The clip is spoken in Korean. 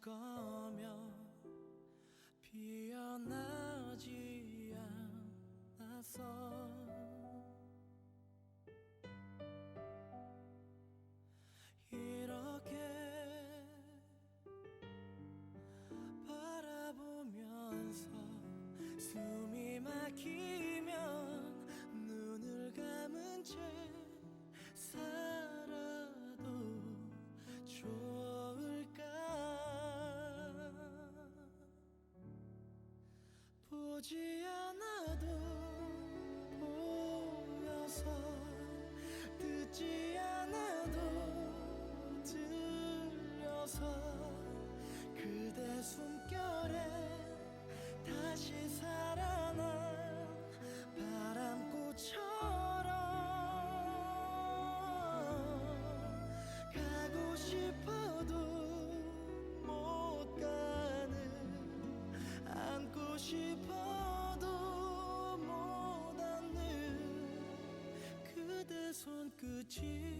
거면 피어나지 않아서 이렇게 바라보면서 숨이 막히면 눈을 감은 채 살아도 좋을까. 보지 않아도 보여서 듣지 않아도 들려서 그대 숨결에 다시 살아난 바람꽃처럼 가고 싶어도 못 가는, 안고 싶어도 못 안는 그대 손끝이